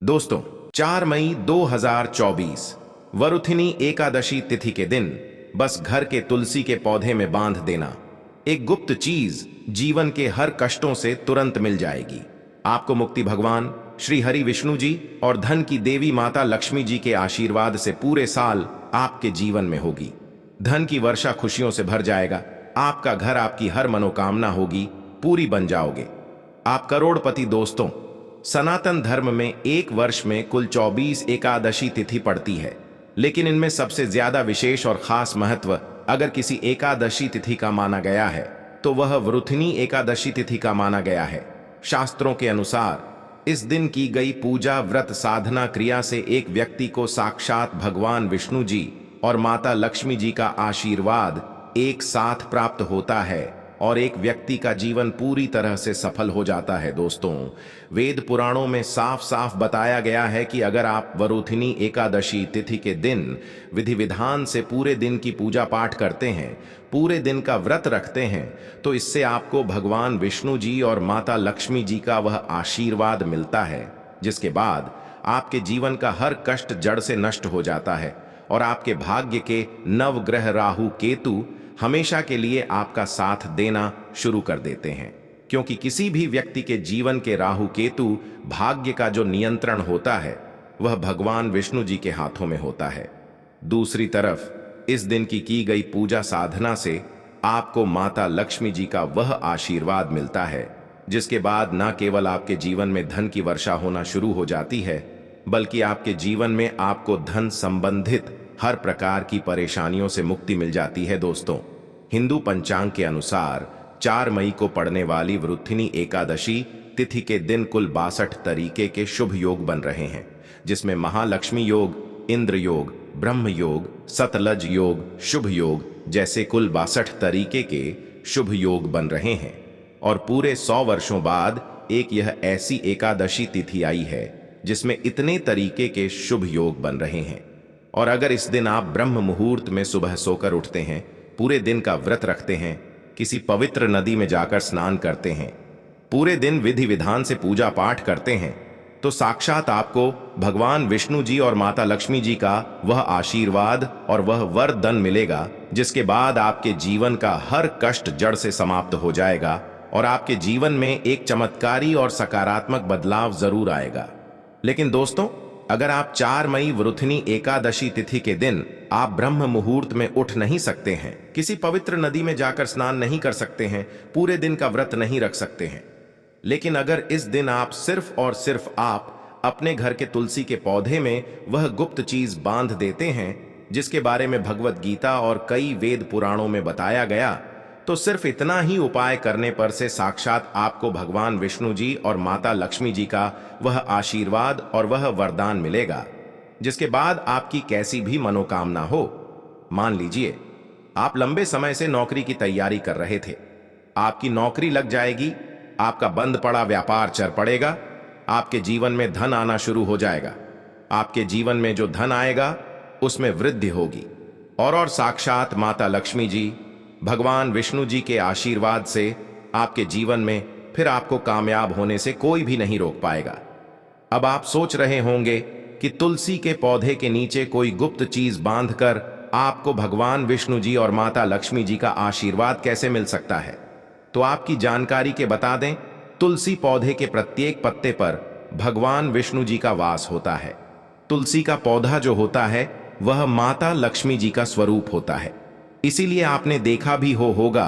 दोस्तों, 4 मई 2024 वरुथिनी एकादशी तिथि के दिन बस घर के तुलसी के पौधे में बांध देना एक गुप्त चीज जीवन के हर कष्टों से तुरंत मिल जाएगी। आपको मुक्ति भगवान श्री हरि विष्णु जी और धन की देवी माता लक्ष्मी जी के आशीर्वाद से पूरे साल आपके जीवन में होगी। धन की वर्षा खुशियों से भर जाएगा। आपका घर, आपकी हर मनोकामना होगी पूरी, बन जाओगे आप करोड़पति। दोस्तों, सनातन धर्म में एक वर्ष में कुल 24 एकादशी तिथि पड़ती है, लेकिन इनमें सबसे ज्यादा विशेष और खास महत्व अगर किसी एकादशी तिथि का माना गया है तो वह वरुथिनी एकादशी तिथि का माना गया है। शास्त्रों के अनुसार इस दिन की गई पूजा, व्रत, साधना क्रिया से एक व्यक्ति को साक्षात भगवान विष्णु जी और माता लक्ष्मी जी का आशीर्वाद एक साथ प्राप्त होता है और एक व्यक्ति का जीवन पूरी तरह से सफल हो जाता है। दोस्तों, वेद पुराणों में साफ साफ बताया गया है कि अगर आप वरुथिनी एकादशी तिथि के दिन विधि विधान से पूरे दिन की पूजा पाठ करते हैं, पूरे दिन का व्रत रखते हैं, तो इससे आपको भगवान विष्णु जी और माता लक्ष्मी जी का वह आशीर्वाद मिलता है, जिसके बाद आपके जीवन का हर कष्ट जड़ से नष्ट हो जाता है और आपके भाग्य के नवग्रह राहु केतु हमेशा के लिए आपका साथ देना शुरू कर देते हैं, क्योंकि किसी भी व्यक्ति के जीवन के राहु केतु भाग्य का जो नियंत्रण होता है वह भगवान विष्णु जी के हाथों में होता है। दूसरी तरफ इस दिन की गई पूजा साधना से आपको माता लक्ष्मी जी का वह आशीर्वाद मिलता है, जिसके बाद न केवल आपके जीवन में धन की वर्षा होना शुरू हो जाती है, बल्कि आपके जीवन में आपको धन संबंधित हर प्रकार की परेशानियों से मुक्ति मिल जाती है। दोस्तों, हिंदू पंचांग के अनुसार 4 मई को पड़ने वाली वरुथिनी एकादशी तिथि के दिन कुल 62 तरीके के शुभ योग बन रहे हैं, जिसमें महालक्ष्मी योग, इंद्र योग, ब्रह्म योग, सतलज योग, शुभ योग जैसे कुल 62 तरीके के शुभ योग बन रहे हैं। और पूरे 100 वर्षों बाद एक यह ऐसी एकादशी तिथि आई है जिसमें इतने तरीके के शुभ योग बन रहे हैं। और अगर इस दिन आप ब्रह्म मुहूर्त में सुबह सोकर उठते हैं, पूरे दिन का व्रत रखते हैं, किसी पवित्र नदी में जाकर स्नान करते हैं, पूरे दिन विधि विधान से पूजा पाठ करते हैं, तो साक्षात आपको भगवान विष्णु जी और माता लक्ष्मी जी का वह आशीर्वाद और वह वरदान मिलेगा, जिसके बाद आपके जीवन का हर कष्ट जड़ से समाप्त हो जाएगा और आपके जीवन में एक चमत्कारी और सकारात्मक बदलाव जरूर आएगा। लेकिन दोस्तों, अगर आप 4 मई वरुथिनी एकादशी तिथि के दिन आप ब्रह्म मुहूर्त में उठ नहीं सकते हैं, किसी पवित्र नदी में जाकर स्नान नहीं कर सकते हैं, पूरे दिन का व्रत नहीं रख सकते हैं, लेकिन अगर इस दिन आप सिर्फ और सिर्फ आप अपने घर के तुलसी के पौधे में वह गुप्त चीज बांध देते हैं जिसके बारे में भगवत गीता और कई वेद पुराणों में बताया गया, तो सिर्फ इतना ही उपाय करने पर से साक्षात आपको भगवान विष्णु जी और माता लक्ष्मी जी का वह आशीर्वाद और वह वरदान मिलेगा, जिसके बाद आपकी कैसी भी मनोकामना हो। मान लीजिए आप लंबे समय से नौकरी की तैयारी कर रहे थे, आपकी नौकरी लग जाएगी, आपका बंद पड़ा व्यापार चल पड़ेगा, आपके जीवन में धन आना शुरू हो जाएगा, आपके जीवन में जो धन आएगा उसमें वृद्धि होगी और साक्षात माता लक्ष्मी जी, भगवान विष्णु जी के आशीर्वाद से आपके जीवन में फिर आपको कामयाब होने से कोई भी नहीं रोक पाएगा। अब आप सोच रहे होंगे कि तुलसी के पौधे के नीचे कोई गुप्त चीज बांधकर आपको भगवान विष्णु जी और माता लक्ष्मी जी का आशीर्वाद कैसे मिल सकता है। तो आपकी जानकारी के बता दें, तुलसी पौधे के प्रत्येक पत्ते पर भगवान विष्णु जी का वास होता है। तुलसी का पौधा जो होता है वह माता लक्ष्मी जी का स्वरूप होता है। इसीलिए आपने देखा भी होगा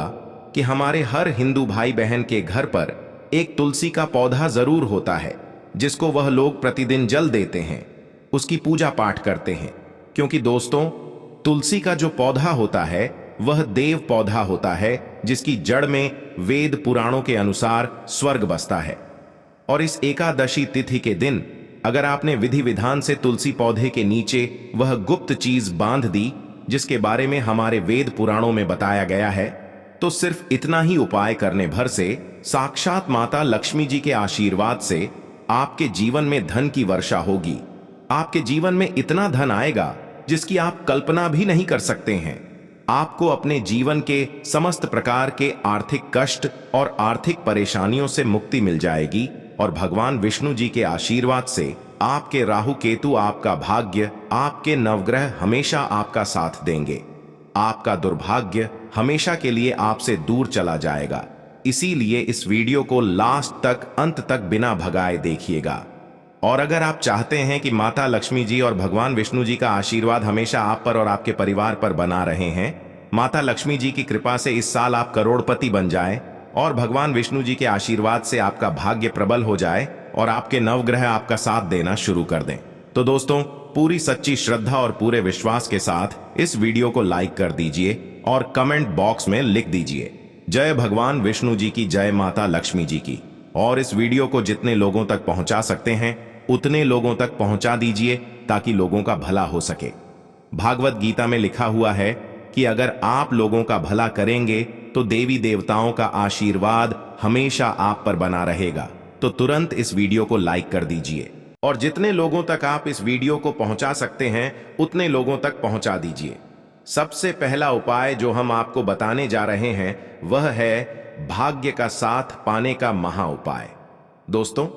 कि हमारे हर हिंदू भाई बहन के घर पर एक तुलसी का पौधा जरूर होता है, जिसको वह लोग प्रतिदिन जल देते हैं, उसकी पूजा पाठ करते हैं। क्योंकि दोस्तों, तुलसी का जो पौधा होता है वह देव पौधा होता है, जिसकी जड़ में वेद पुराणों के अनुसार स्वर्ग बसता है। और इस एकादशी तिथि के दिन अगर आपने विधि विधान से तुलसी पौधे के नीचे वह गुप्त चीज बांध दी जिसके बारे में हमारे वेद पुराणों में बताया गया है, तो सिर्फ इतना ही उपाय करने भर से साक्षात माता लक्ष्मी जी के आशीर्वाद से आपके जीवन में धन की वर्षा होगी। आपके जीवन में इतना धन आएगा जिसकी आप कल्पना भी नहीं कर सकते हैं। आपको अपने जीवन के समस्त प्रकार के आर्थिक कष्ट और आर्थिक परेशानियों से मुक्ति मिल जाएगी और भगवान विष्णु जी के आशीर्वाद से आपके राहु केतु, आपका भाग्य, आपके नवग्रह हमेशा आपका साथ देंगे। आपका दुर्भाग्य हमेशा के लिए आपसे दूर चला जाएगा। इसीलिए इस वीडियो को लास्ट तक, अंत तक बिना भगाए देखिएगा। और अगर आप चाहते हैं कि माता लक्ष्मी जी और भगवान विष्णु जी का आशीर्वाद हमेशा आप पर और आपके परिवार पर बना रहे हैं, माता लक्ष्मी जी की कृपा से इस साल आप करोड़पति बन जाएं और भगवान विष्णु जी के आशीर्वाद से आपका भाग्य प्रबल हो जाए और आपके नवग्रह आपका साथ देना शुरू कर दें, तो दोस्तों पूरी सच्ची श्रद्धा और पूरे विश्वास के साथ इस वीडियो को लाइक कर दीजिए और कमेंट बॉक्स में लिख दीजिए जय भगवान विष्णु जी की, जय माता लक्ष्मी जी की। और इस वीडियो को जितने लोगों तक पहुंचा सकते हैं उतने लोगों तक पहुंचा दीजिए ताकि लोगों का भला हो सके। भागवत गीता में लिखा हुआ है कि अगर आप लोगों का भला करेंगे तो देवी देवताओं का आशीर्वाद हमेशा आप पर बना रहेगा। तो तुरंत इस वीडियो को लाइक कर दीजिए और जितने लोगों तक आप इस वीडियो को पहुंचा सकते हैं उतने लोगों तक पहुंचा दीजिए। सबसे पहला उपाय जो हम आपको बताने जा रहे हैं वह है भाग्य का साथ पाने का महा उपाय। दोस्तों,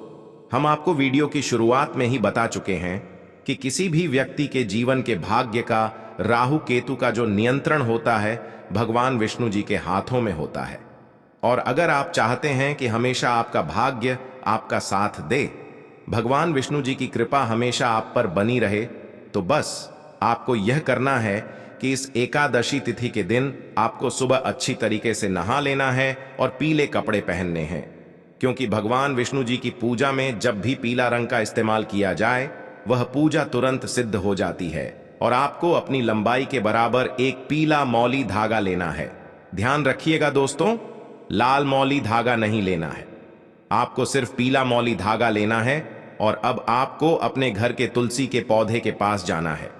हम आपको वीडियो की शुरुआत में ही बता चुके हैं कि किसी भी व्यक्ति के जीवन के भाग्य का राहु केतु का जो नियंत्रण होता है भगवान विष्णु जी के हाथों में होता है। और अगर आप चाहते हैं कि हमेशा आपका भाग्य आपका साथ दे, भगवान विष्णु जी की कृपा हमेशा आप पर बनी रहे, तो बस आपको यह करना है कि इस एकादशी तिथि के दिन आपको सुबह अच्छी तरीके से नहा लेना है और पीले कपड़े पहनने हैं, क्योंकि भगवान विष्णु जी की पूजा में जब भी पीला रंग का इस्तेमाल किया जाए वह पूजा तुरंत सिद्ध हो जाती है। और आपको अपनी लंबाई के बराबर एक पीला मौली धागा लेना है। ध्यान रखिएगा दोस्तों, लाल मौली धागा नहीं लेना है, आपको सिर्फ पीला मौली धागा लेना है। और अब आपको अपने घर के तुलसी के पौधे के पास जाना है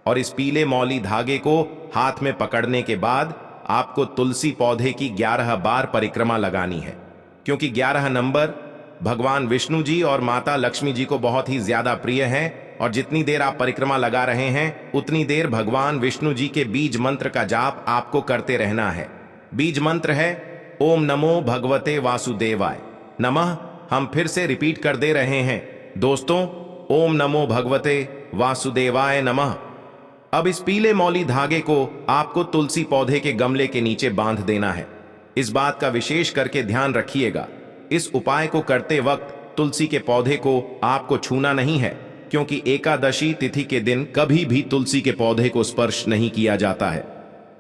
और इस पीले मौली धागे को हाथ में पकड़ने के बाद आपको तुलसी पौधे की 11 बार परिक्रमा लगानी है, क्योंकि 11 नंबर भगवान विष्णु जी और माता लक्ष्मी जी को बहुत ही ज्यादा प्रिय है। और जितनी देर आप परिक्रमा लगा रहे हैं उतनी देर भगवान विष्णु जी के बीज मंत्र का जाप आपको करते रहना है। बीज मंत्र है ओम नमो भगवते वासुदेवाय नमः। हम फिर से रिपीट कर दे रहे हैं दोस्तों, ओम नमो भगवते वासुदेवाय नमः। अब इस पीले मौली धागे को आपको तुलसी पौधे के गमले के नीचे बांध देना है। इस बात का विशेष करके ध्यान रखिएगा, इस उपाय को करते वक्त तुलसी के पौधे को आपको छूना नहीं है, क्योंकि एकादशी तिथि के दिन कभी भी तुलसी के पौधे को स्पर्श नहीं किया जाता है।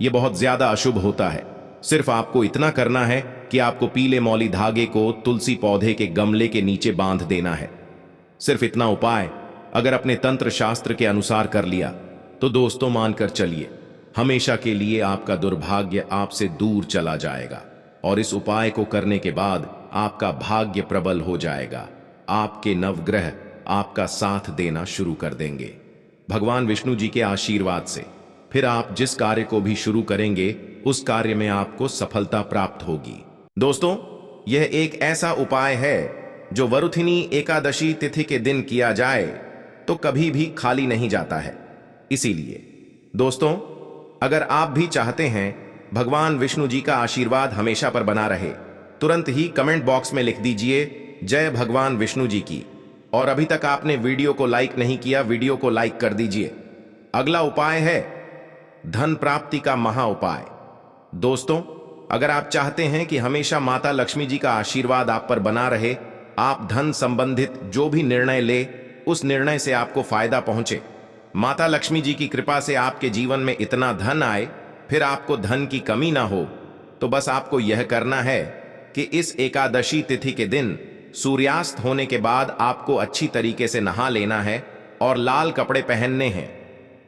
यह बहुत ज्यादा अशुभ होता है। सिर्फ आपको इतना करना है कि आपको पीले मौली धागे को तुलसी पौधे के गमले के नीचे बांध देना है। सिर्फ इतना उपाय अगर अपने तंत्र शास्त्र के अनुसार कर लिया तो दोस्तों मानकर चलिए हमेशा के लिए आपका दुर्भाग्य आपसे दूर चला जाएगा और इस उपाय को करने के बाद आपका भाग्य प्रबल हो जाएगा। आपके नवग्रह आपका साथ देना शुरू कर देंगे भगवान विष्णु जी के आशीर्वाद से। फिर आप जिस कार्य को भी शुरू करेंगे उस कार्य में आपको सफलता प्राप्त होगी। दोस्तों, यह एक ऐसा उपाय है जो वरुथिनी एकादशी तिथि के दिन किया जाए तो कभी भी खाली नहीं जाता है। इसीलिए दोस्तों, अगर आप भी चाहते हैं भगवान विष्णु जी का आशीर्वाद हमेशा पर बना रहे, तुरंत ही कमेंट बॉक्स में लिख दीजिए जय भगवान विष्णु जी की। और अभी तक आपने वीडियो को लाइक नहीं किया, वीडियो को लाइक कर दीजिए। अगला उपाय है धन प्राप्ति का महा उपाय। दोस्तों, अगर आप चाहते हैं कि हमेशा माता लक्ष्मी जी का आशीर्वाद आप पर बना रहे, आप धन संबंधित जो भी निर्णय ले उस निर्णय से आपको फायदा पहुंचे, माता लक्ष्मी जी की कृपा से आपके जीवन में इतना धन आए, फिर आपको धन की कमी ना हो, तो बस आपको यह करना है कि इस एकादशी तिथि के दिन सूर्यास्त होने के बाद आपको अच्छी तरीके से नहा लेना है और लाल कपड़े पहनने हैं,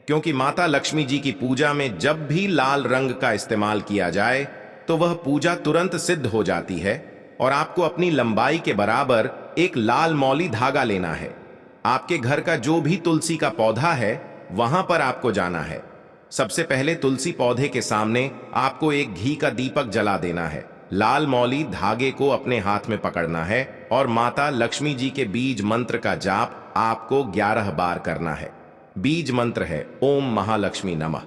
क्योंकि माता लक्ष्मी जी की पूजा में जब भी लाल रंग का इस्तेमाल किया जाए तो वह पूजा तुरंत सिद्ध हो जाती है। और आपको अपनी लंबाई के बराबर एक लाल मौली धागा लेना है। आपके घर का जो भी तुलसी का पौधा है वहां पर आपको जाना है। सबसे पहले तुलसी पौधे के सामने आपको एक घी का दीपक जला देना है। लाल मौली धागे को अपने हाथ में पकड़ना है और माता लक्ष्मी जी के बीज मंत्र का जाप आपको 11 बार करना है। बीज मंत्र है ओम महालक्ष्मी नमः।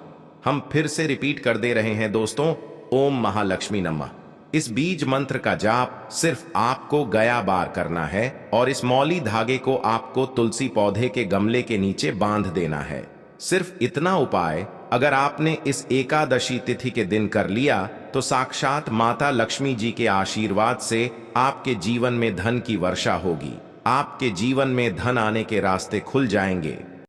हम फिर से रिपीट कर दे रहे हैं दोस्तों, ओम महालक्ष्मी नमः। इस बीज मंत्र का जाप सिर्फ आपको गया बार करना है और इस मौली धागे को आपको तुलसी पौधे के गमले के नीचे बांध देना है। सिर्फ इतना उपाय अगर आपने इस एकादशी तिथि के दिन कर लिया तो साक्षात माता लक्ष्मी जी के आशीर्वाद से आपके जीवन में धन की वर्षा होगी। आपके जीवन में धन आने के रास्ते खुल जाएंगे।